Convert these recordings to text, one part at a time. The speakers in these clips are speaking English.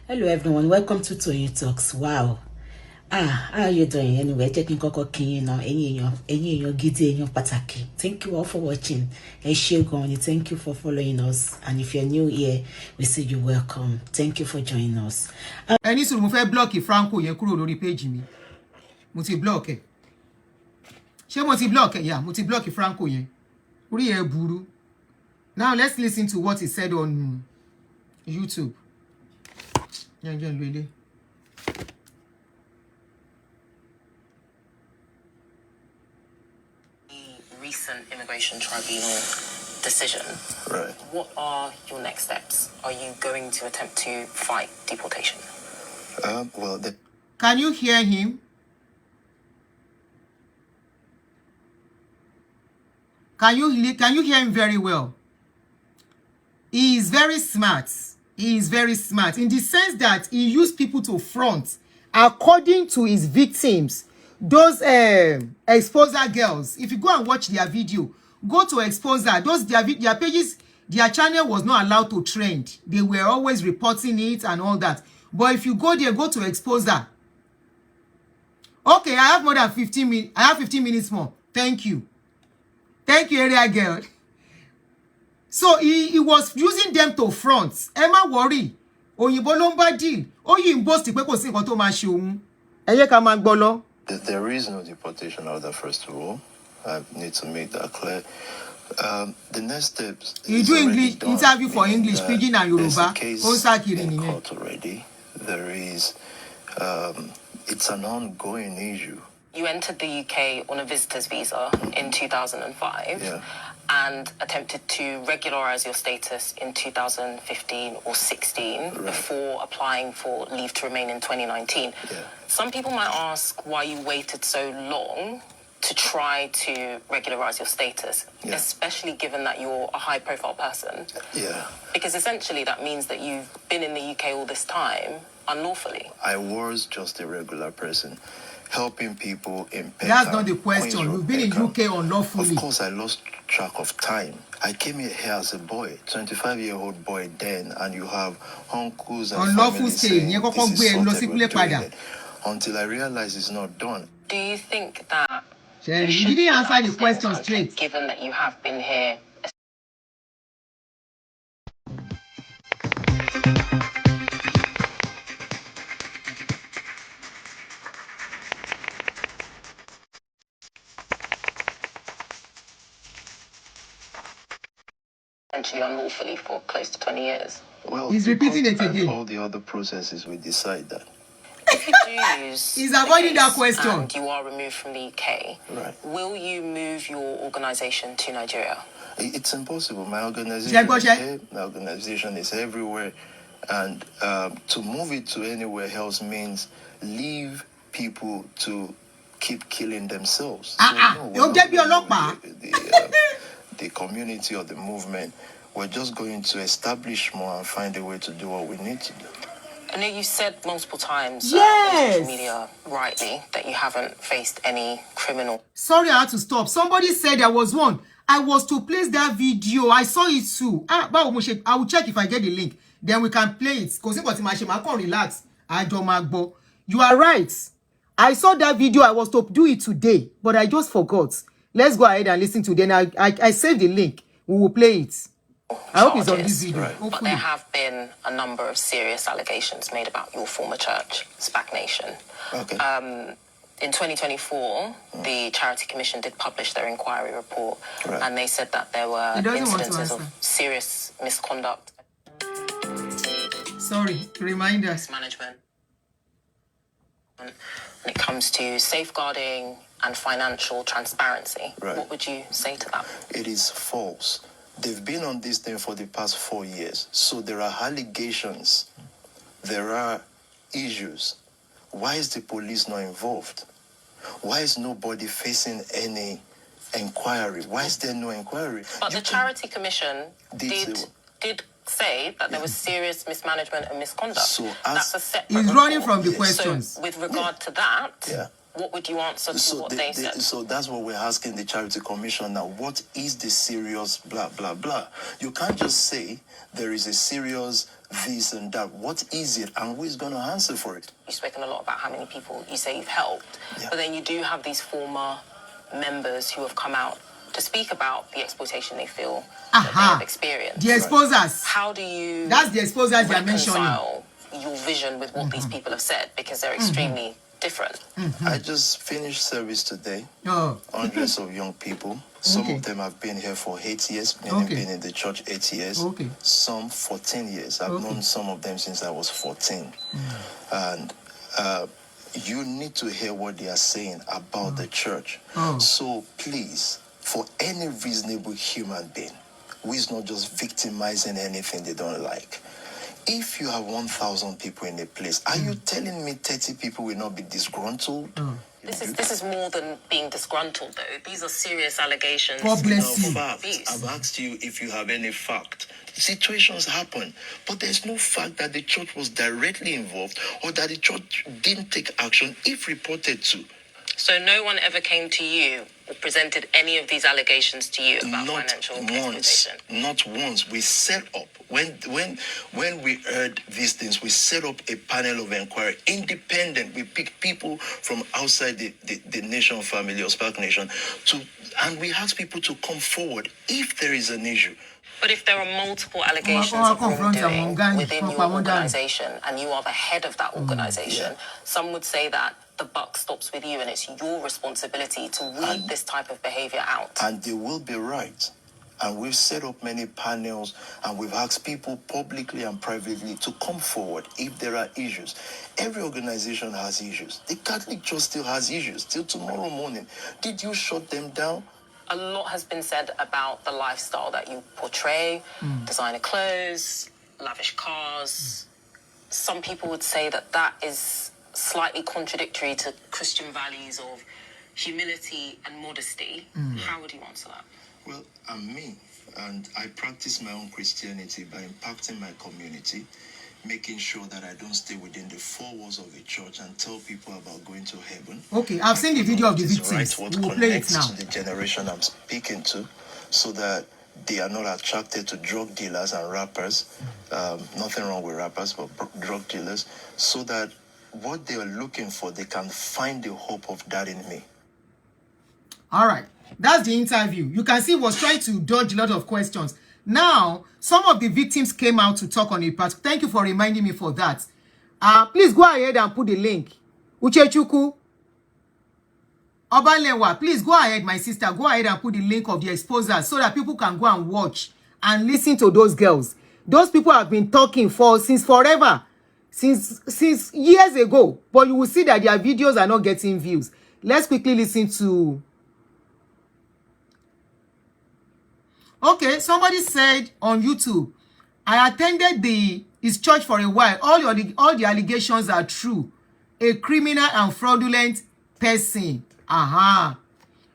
Hello everyone, welcome to Toyeen Talks. Wow. How are you doing? Anyway, taking koko kin now. Any gidi pataki. Thank you all for watching. Thank you for following us. And if you're new here, we say you welcome. Thank you for joining us. Any so mo fẹ́ block Franco yẹn kúrò lórí page mi. Mo ti block ẹ. Ṣé mo ti block ẹ? Yeah, mo ti block Franco yẹn. Orí ẹ burú. Now let's listen to what he said on YouTube. Recent immigration tribunal decision. Right. What are your next steps? Are you going to attempt to fight deportation? Can you hear him? Can you hear him very well? He is very smart. He is very smart in the sense that he used people to front according to his victims. Those exposer girls, if you go and watch their video, go to exposer. Those their pages, their channel was not allowed to trend. They were always reporting it and all that. But if you go there, go to exposer. Okay, I have more than 15 minutes. I have 15 minutes more. Thank you. Thank you, area girl. So he was using them to front. Emma worry. Oyinbo ló ń bá deal. Oyinbo sì pé kò sí nǹkan tó máa ṣe òun. Ẹ yé ká máa gbọ́ lọ. There is no deportation order, first of all. I need to make that clear. The next steps. You do English interview for English, Pidgin and Yoruba. In court already. There is. It's an ongoing issue. You entered the UK on a visitor's visa in 2005. Yeah. And attempted to regularize your status in 2015 or 16 Right. before applying for leave to remain in 2019. Yeah. Some people might ask why you waited so long to try to regularize your status, Yeah. especially given that you're a high-profile person. Yeah. Because essentially that means that you've been in the UK all this time unlawfully. I was just a regular person, helping people in Peckham. That's not the question. You've been in UK unlawfully. Of course, I lost track of time. I came here as a boy, 25-year-old boy then, and you have uncles and unlawful family saying, this is stay. something we're doing it, until I realize it's not done. Do you think that... Jerry, you didn't answer the question straight. Given that you have been here... essentially unlawfully for close to 20 years. Well, he's repeating it again. All the other processes, we decide that. If you do use he's avoiding that question. And you are removed from the UK, right. Will you move your organization to Nigeria? It's impossible. My organization is everywhere. And to move it to anywhere else means leave people to keep killing themselves. The community or the movement, we're just going to establish more and find a way to do what we need to do. I know you said multiple times yes. On social media, rightly, that you haven't faced any criminal. Sorry, I had to stop. Somebody said there was one. I was to place that video. I saw it too. I will check if I get the link. Then we can play it. Because I can't relax. You are right. I saw that video. I was to do it today, but I just forgot. Let's go ahead and listen to it. Then I saved the link. We will play it. I hope it's on this video. Right. But there have been a number of serious allegations made about your former church, SPAC Nation. Okay. In 2024, the Charity Commission did publish their inquiry report, right. And they said that there were incidences of serious misconduct. Sorry, remind us. Management. When it comes to safeguarding and financial transparency, right. What would you say to that? It is false. They've been on this thing for the past 4 years. So there are allegations. There are issues. Why is the police not involved? Why is nobody facing any inquiry? Why is there no inquiry? But the Charity Commission did say that there was serious mismanagement and misconduct. So that's a separate he's running from the questions. So with regard to that, yeah. What would you answer to what they said? So that's what we're asking the Charity Commission now. What is the serious blah, blah, blah? You can't just say there is a serious this and that. What is it, and who is going to answer for it? You've spoken a lot about how many people you say you've helped, but then you do have these former members who have come out to speak about the exploitation they feel that they have experienced. The exposers. How do you That's the exposers you're mentioning. reconcile your vision with what these people have said, because they're extremely different? I just finished service today. Hundreds of young people. Some of them have been here for 8 years, meaning been in the church 8 years. Some 14 years. I've known some of them since I was 14. And you need to hear what they are saying about the church. So please, for any reasonable human being who is not just victimizing anything they don't like, if you have 1,000 people in a place, are you telling me 30 people will not be disgruntled? This is more than being disgruntled, though. These are serious allegations. God bless you. I've asked you if you have any fact. Situations happen, but there's no fact that the church was directly involved or that the church didn't take action if reported to. So no one ever came to you or presented any of these allegations to you about financial exploitation? Not once. We set up, when we heard these things, we set up a panel of inquiry, independent. We picked people from outside the nation family or Spark Nation, and we asked people to come forward if there is an issue. But if there are multiple allegations of wrongdoing within your organization and you are the head of that organization, some would say that the buck stops with you and it's your responsibility to weed this type of behavior out. And they will be right. And we've set up many panels and we've asked people publicly and privately to come forward if there are issues. Every organization has issues. The Catholic Church still has issues till tomorrow morning. Did you shut them down? A lot has been said about the lifestyle that you portray, designer clothes, lavish cars. Some people would say that that is slightly contradictory to Christian values of humility and modesty. How would you answer that? Well, I'm me, and I practice my own Christianity by impacting my community, making sure that I don't stay within the four walls of the church and tell people about going to heaven. Okay, I've seen the video of the victims. What We will play it now. connects to the generation I'm speaking to, so that they are not attracted to drug dealers and rappers. Nothing wrong with rappers, but drug dealers, so that what they are looking for, they can find the hope of that in me. All right, that's the interview. You can see he was trying to dodge a lot of questions. Now, some of the victims came out to talk on a part. Thank you for reminding me for that. Please go ahead and put the link. Uchechuku, Obalewa, please go ahead, my sister. Go ahead and put the link of the exposers so that people can go and watch and listen to those girls. Those people have been talking since forever, since years ago. But you will see that their videos are not getting views. Let's quickly listen to... Okay, somebody said on YouTube, I attended his church for a while. All the allegations are true. A criminal and fraudulent person.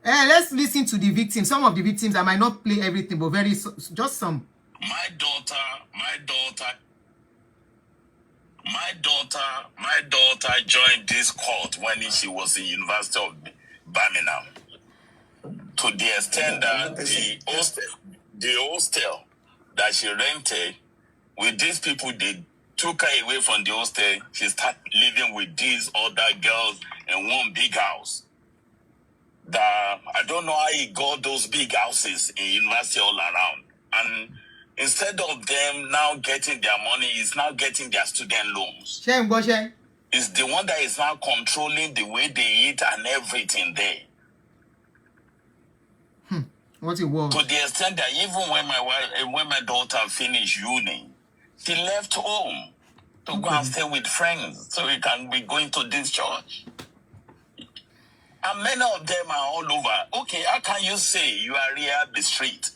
Let's listen to the victims. Some of the victims, I might not play everything, but just some. My daughter joined this cult when she was in University of Birmingham. To the extent that the hostel that she rented with these people, they took her away from the hostel. She started living with these other girls in one big house. I don't know how he got those big houses in university all around. And instead of them now getting their money, he's now getting their student loans. It's the one that is now controlling the way they eat and everything there. What it was. To the extent that even when my daughter finished uni, she left home to go and stay with friends so we can be going to this church. And many of them are all over. Okay, how can you say you are here at the street?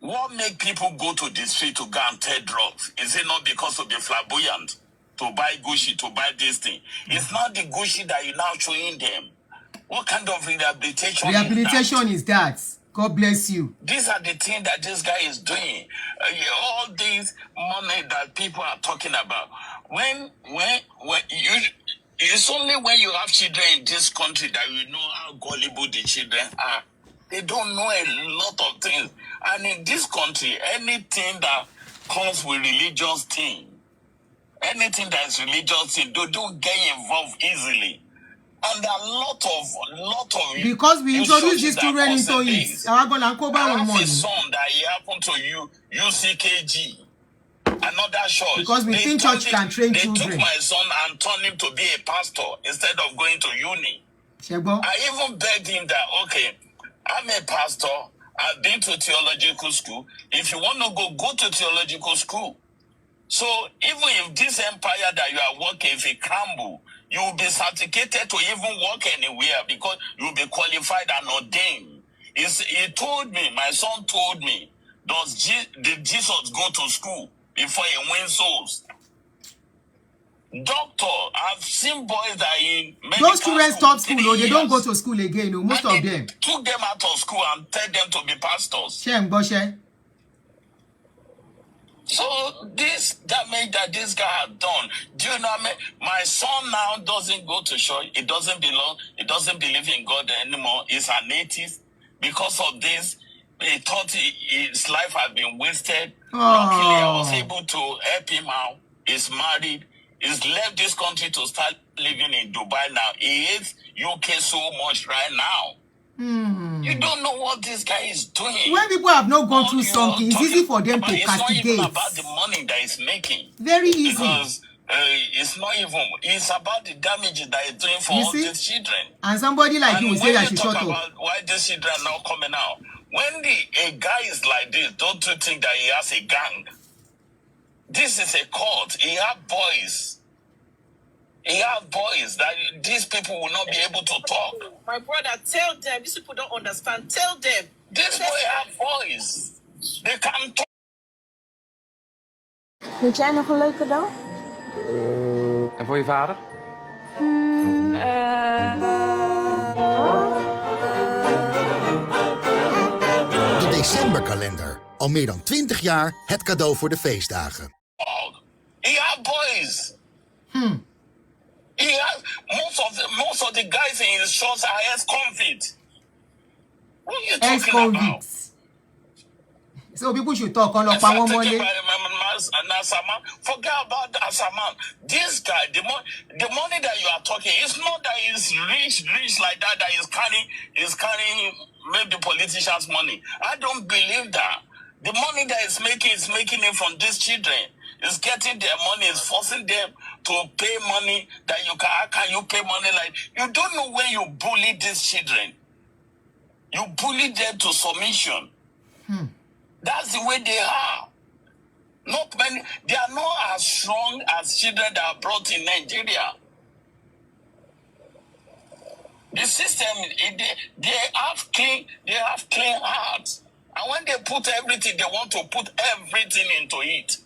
What make people go to the street to go and take drugs? Is it not because of the flamboyant? To buy Gucci, to buy this thing? It's not the Gucci that you're now showing them. What kind of rehabilitation is that? God bless you. These are the things that this guy is doing. All these money that people are talking about. It's only when you have children in this country that you know how gullible the children are. They don't know a lot of things. And in this country, anything that comes with religious thing. Anything that is religious thing, don't get involved easily. And there are lot of because we introduce these children into it. I have a son that he happened to UCKG. Another church. Because we think church can train children. They took my son and turned him to be a pastor instead of going to uni. Shebo. I even begged him that, okay, I'm a pastor. I've been to theological school. If you want to go to theological school. So even if this empire that you are working, if it crumble, you will be certificated to even work anywhere because you will be qualified and ordained. He told me, my son told me, did Jesus go to school before he wins souls? Doctor, I've seen boys that in those children stop school, no, they don't go to school again, no, most of them. Took them out of school and tell them to be pastors. So this damage that this guy has done, do you know what I mean? My son now doesn't go to church. It doesn't believe in God anymore. He's a native. Because of this, he thought his life had been wasted. Luckily, I was able to help him out. He's married. He's left this country to start living in Dubai now. He hates UK so much right now. You don't know what this guy is doing. When people have not gone through something, it's easy for them to castigate. It's not even about the money that he's making. Very easy. Because it's not even, it's about the damage that he's doing for all these children. And somebody like you will say that you shut up. Why these children are not coming out? When a guy is like this, don't you think that he has a gang? This is a cult. He has boys. He has boys that these people will not be able to talk. My brother, tell them. These people don't understand. Tell them. This boy have boys. They can talk. Vind jij nog een leuke dag? En voor je vader? De decemberkalender. Al meer dan 20 jaar het cadeau voor de feestdagen. He have boys. He has most of the guys in his shows are ex-convict. What are you talking about? So people should talk on Forget about Asaman. This guy, the money that you are talking, it's not that he's rich like that is carrying maybe politicians' money. I don't believe that. The money that is making it from these children. Is getting their money, is forcing them to pay money that how can you pay money like you don't know when you bully these children. You bully them to submission. That's the way they are. Not many, they are not as strong as children that are brought in Nigeria. The system, they have clean hearts. And when they put everything, they want to put everything into it.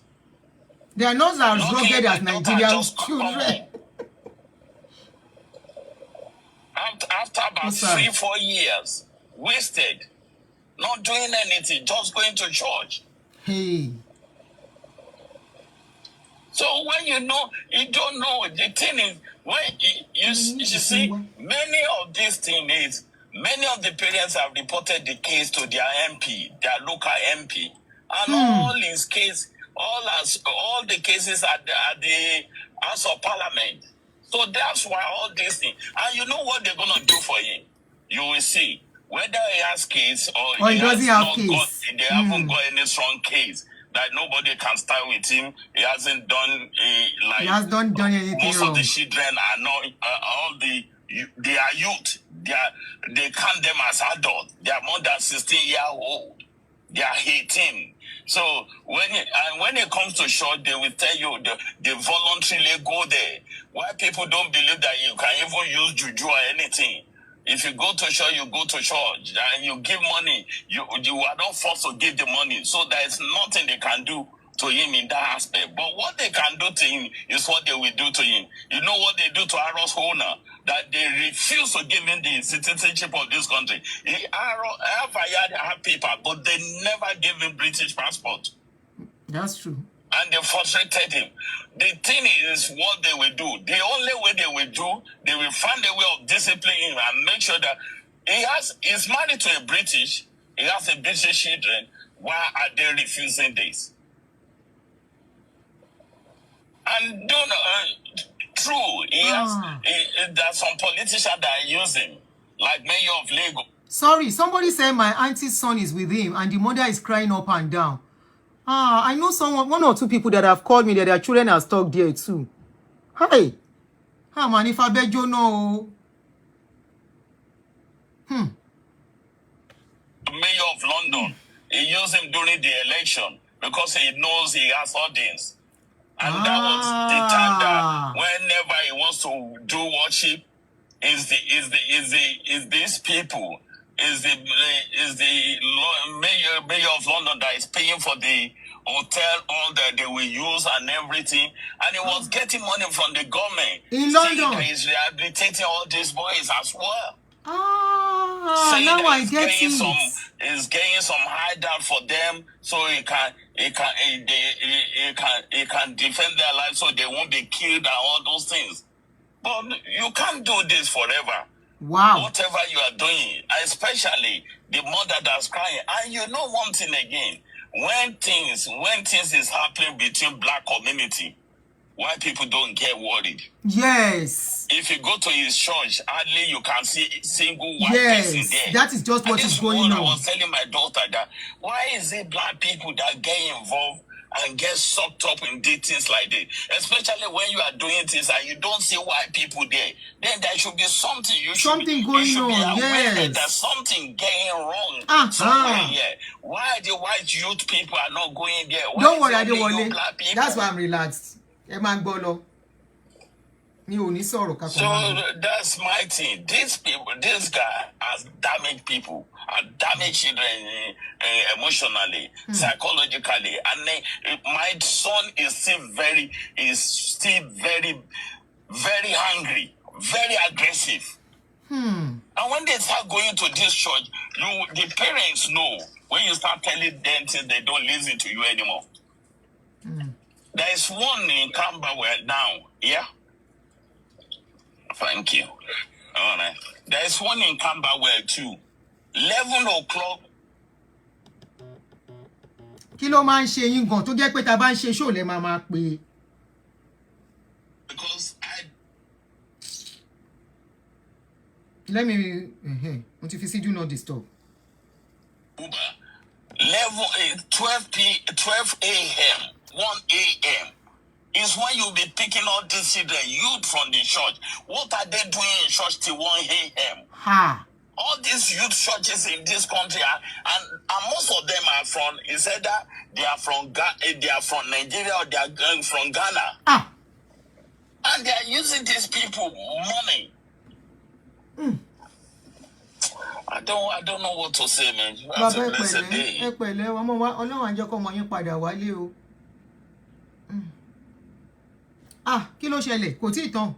They are not as rugged as Nigerian children. After about 3-4 years, wasted, not doing anything, just going to church. Hey. So when you don't know, the thing is, when you see, many of these things is, many of the parents have reported the case to their MP, their local MP, and all his case. All the cases at the House of Parliament. So that's why all these things. And you know what they're going to do for him? You will see. Whether he has case or he doesn't have case. They haven't got any strong case that nobody can start with him. He hasn't done he hasn't done anything most wrong. of the children are not, they are youth. They count them as adults. They are more than 16 years old. They are 18. So when it comes to church, they will tell you they voluntarily go there. Why people don't believe that you can even use juju or anything. If you go to church, you go to church and you give money. You are not forced to give the money. So there is nothing they can do to him in that aspect. But what they can do to him is what they will do to him. You know what they do to Aaron's owner? That they refuse to give him the citizenship of this country. Aaron had paper, but they never gave him British passport. That's true. And they frustrated him. The thing is what they will do. The only way they will do, they will find a way of disciplining him and make sure that he's married to a British, he has a British children. Why are they refusing this? And don't true, yes, there are some politicians that are using, like Mayor of Lagos. Sorry, somebody said my auntie's son is with him and the mother is crying up and down. I know one or two people that have called me that their children are stuck there too. Hi. Man, if I beg you know. Mayor of London, he used him during the election because he knows he has audience. And that was the time that whenever he wants to do worship, is these people, is the mayor of London that is paying for the hotel, all that they will use and everything, and he was getting money from the government in London. He's rehabilitating all these boys as well. Now I get it. He's getting some hideout for them, so he can defend their lives, so they won't be killed and all those things. But you can't do this forever. Wow. Whatever you are doing, especially the mother that's crying. And you know one thing again, when things is happening between black community, white people don't get worried. Yes. If you go to his church, hardly you can see a single white person there. That is just what is going on. I was telling my daughter that, why is it black people that get involved and get sucked up in things like this? Especially when you are doing things and you don't see white people there. Then there should be something something going on. That there's something getting wrong somewhere here. Why the white youth people are not going there? Why don't worry, I don't worry. That's why I'm relaxed. So that's my thing. This guy has damaged people, has damaged children emotionally, psychologically, and my son is still very, very angry, very aggressive. And when they start going to this church, the parents know when you start telling them things, they don't listen to you anymore. There is one in Camberwell now, yeah? Thank you. All right. There is one in Camberwell too. 11 o'clock. Kilo man ṣe yín gan tó jẹ́ pé tá bá ń ṣe show le máa pè. Because let me want if you see do not disturb. Uber 12 a.m. 1 a.m. is when you'll be picking all these children, youth from the church. What are they doing in church till 1 a.m.? All these youth churches in this country, and most of them are from, is either they are from Nigeria or they are from Ghana. And they are using these people money. I don't know what to say, man. That's a blessed day. Kí ló ṣẹlẹ̀? Kò tí ì tán.